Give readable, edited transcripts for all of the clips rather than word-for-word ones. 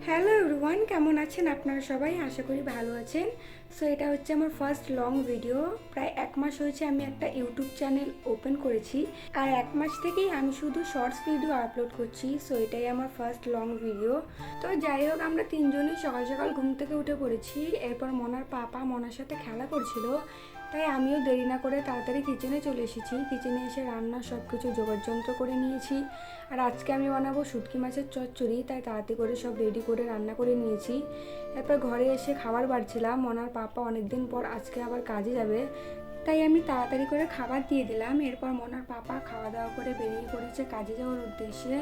Hello everyone, কেমন আছেন আপনারা সবাই? আশা করি ভালো আছেন। সো এটা হচ্ছে আমার ফার্স্ট লং ভিডিও। প্রায় 1 মাস হয়েছে আমি একটা ইউটিউব চ্যানেল ওপেন করেছি, আর 1 মাস থেকেই আমি শুধু শর্টস ভিডিও আপলোড করছি। সো এটাই আমার ফার্স্ট লং ভিডিও। তো যাই হোক, আমরা তিনজনই সকাল সকাল ঘুম থেকে উঠে পড়েছি। এরপর মনার পাপা মনার সাথে খেলা করছিল, তাই আমিও দেরি না করে তাড়াতাড়ি কিচেনে চলে এসেছি। কিচেনে এসে রান্না সব কিছু যোগাড়যন্ত্র করে নিয়েছি। আর আজকে আমি বানাবো শুটকি মাছের চচ্চড়ি, তাই তাড়াতাড়ি করে সব রেডি করে রান্না করে নিয়েছি। এরপর ঘরে এসে খাবার বাড়ছিলাম। মনার পাপা অনেকদিন পর আজকে আবার কাজে যাবে, তাই আমি তাড়াতাড়ি করে খাবার দিয়ে দিলাম। এরপর মনার পাপা খাওয়া দাওয়া করে বেরিয়ে পড়েছে কাজে যাওয়ার উদ্দেশ্যে।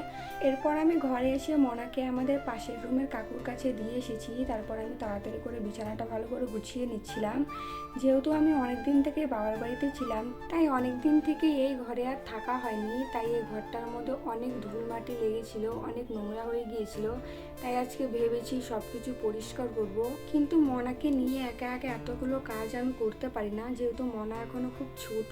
এরপর আমি ঘরে এসে মনাকে আমাদের পাশের রুমের কাকুর কাছে দিয়ে এসেছি। তারপর আমি তাড়াতাড়ি করে বিছানাটা ভালো করে গুছিয়ে নিচ্ছিলাম। যেহেতু আমি অনেক দিন থেকে বাবার বাড়িতে ছিলাম, তাই অনেক দিন থেকে এই ঘরে আর থাকা হয়নি। তাই এই ঘরটার মধ্যে অনেক ধুলমাটি লেগেছিল, অনেক নোংরা হয়ে গিয়েছিল। তাই আজকে ভেবেছি সব কিছু পরিষ্কার করব, কিন্তু মনাকে নিয়ে একা একা এতগুলো কাজ আমি করতে পারি না। যেহেতু মনা এখনও খুব ছোট,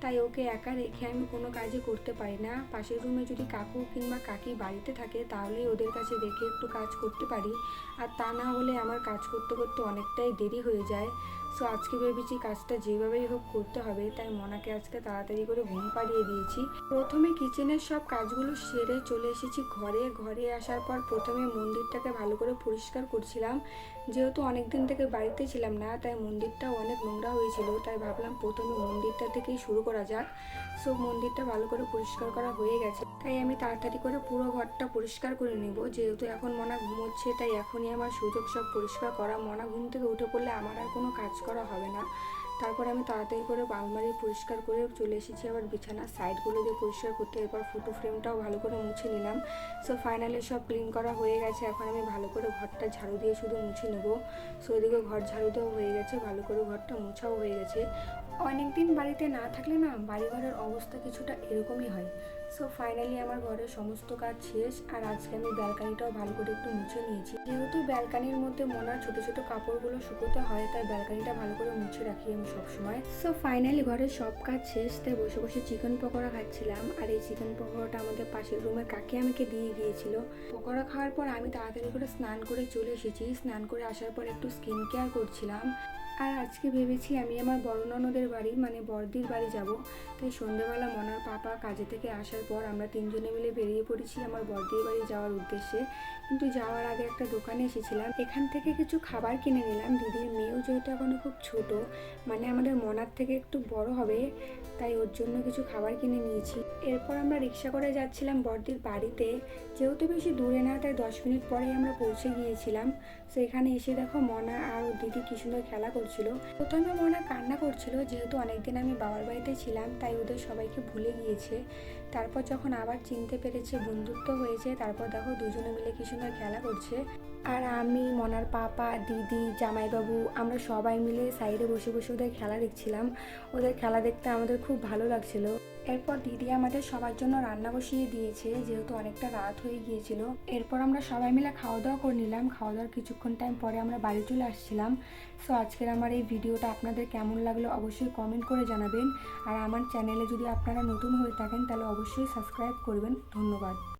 তাই ওকে একা রেখে আমি কোনো কাজই করতে পারি না। পাশের রুমে যদি কাকু কিংবা কাকি বাড়িতে থাকে তাহলেই ওদের কাছে রেখে একটু কাজ করতে পারি, আর তা না হলে আমার কাজ করতে করতে অনেকটাই দেরি হয়ে যায়। সো আজকে ভেবেছি কাজটা যেভাবেই হোক করতে হবে, তাই মনাকে আজকে তাড়াতাড়ি করে ঘুম পাড়িয়ে দিয়েছি। প্রথমে কিচেনের সব কাজগুলো সেরে চলে এসেছি ঘরে। ঘরে আসার পর প্রথমে মন্দিরটাকে ভালো করে পরিষ্কার করছিলাম। যেহেতু অনেক দিন থেকে বাড়িতে ছিলাম না, তাই মন্দিরটাও অনেক নোংরা হয়েছিল, তাই ভাবলাম প্রথমে মন্দিরটা থেকেই শুরু করা যাক। সো মন্দিরটা ভালো করে পরিষ্কার করা হয়ে গেছে, তাই আমি তাড়াতাড়ি করে পুরো ঘরটা পরিষ্কার করে নেব। যেহেতু এখন মনা ঘুমোচ্ছে, তাই এখনই আমার সুযোগ সব পরিষ্কার করা। মনা ঘুম থেকে উঠে পড়লে আমার আর কোনো কাজ করা হবে না। তারপর আমি তাড়াতাড়ি করে আলমারি পরিষ্কার করে চলে এসেছি আবার বিছানার সাইডগুলো দিয়ে পরিষ্কার করতে। এরপর ফটো ফ্রেমটাও ভালো করে মুছে নিলাম। সো ফাইনালি সব ক্লিন করা হয়ে গেছে। এখন আমি ভালো করে ঘরটা ঝাড়ু দিয়ে শুধু মুছে নেব। সো ওইদিকে ঘর ঝাড়ু দেওয়া হয়ে গেছে, ভালো করে ঘরটা মোছাও হয়ে গেছে। অনেকদিন বাড়িতে না থাকলে না বাড়িঘরের অবস্থা কিছুটা এরকমই হয়। সো ফাইনালি আমার ঘরের সমস্ত কাজ শেষ। আর আজকে আমি ব্যালকানিটাও ভালো করে একটু মুছে নিয়েছি। যেহেতু ব্যালকানির মধ্যে মনার ছোট ছোট কাপড়গুলো শুকোতে হয়, তাই ব্যালকানিটা ভালো করে মুছে রাখি আমি সবসময়। সো ফাইনালি ঘরের সব কাজ শেষ, তাই বসে বসে চিকেন পকোড়া খাচ্ছিলাম। আর এই চিকেন পকোড়াটা আমাদের পাশের রুমের কাকি আমাকে দিয়ে গিয়েছিল। পকোড়া খাওয়ার পর আমি তাড়াতাড়ি করে স্নান করে চলে এসেছি। স্নান করে আসার পর একটু স্কিন কেয়ার করছিলাম। আর আজকে ভেবেছি আমি আমার বড় ননদের বাড়ি মানে বড়দির বাড়ি যাব। তাই সন্ধ্যেবেলা মনার পাপা কাজে থেকে আসার পর আমরা তিনজনে মিলে বেরিয়ে পড়েছি আমার বড়দির বাড়ি যাওয়ার উদ্দেশ্যে। কিন্তু যাওয়ার আগে একটা দোকানে এসেছিলাম, এখান থেকে কিছু খাবার কিনে নিলাম। দিদির মেয়েও যেহেতু এখনো খুব ছোট, মানে আমাদের মনার থেকে একটু বড় হবে, তাই ওর জন্য কিছু খাবার কিনে নিয়েছি। এরপর আমরা রিক্সা করে যাচ্ছিলাম বড়দির বাড়িতে। যেহেতু বেশি দূরে না, তাই 10 মিনিট পরেই আমরা পৌঁছে গিয়েছিলাম। তো এখানে এসে দেখো মনা আর ওর দিদি কি সুন্দর খেলা করছিল। প্রথমে মনা কান্না করছিল, যেহেতু অনেকদিন আমি বাবার বাড়িতে ছিলাম, তাই ওদের সবাইকে ভুলে গিয়েছে। তারপর যখন আবার চিনতে পেরেছে, বন্ধুত্ব হয়েছে, তারপর দেখো দুজনে মিলে কি সুন্দর খেলা করছে। আর আমি, মনার পাপা, দিদি, জামাইবাবু আমরা সবাই মিলে সাইডে বসে বসে ওদের খেলা দেখছিলাম। ওদের খেলা দেখতে আমাদের খুব ভালো লাগছিল। এরপর দিদি আমাদের সবার জন্য রান্না বসিয়ে দিয়েছে, যেহেতু অনেকটা রাত হয়ে গিয়েছিল। এরপর আমরা সবাই মিলে খাওয়া দাওয়া করে নিলাম। খাওয়া দাওয়ার কিছুক্ষণ টাইম পরে আমরা বাড়ি চলে আসছিলাম। সো আজকের আমার এই ভিডিওটা আপনাদের কেমন লাগলো অবশ্যই কমেন্ট করে জানাবেন। আর আমার চ্যানেলে যদি আপনারা নতুন হয়ে থাকেন তাহলে অবশ্যই সাবস্ক্রাইব করবেন। ধন্যবাদ।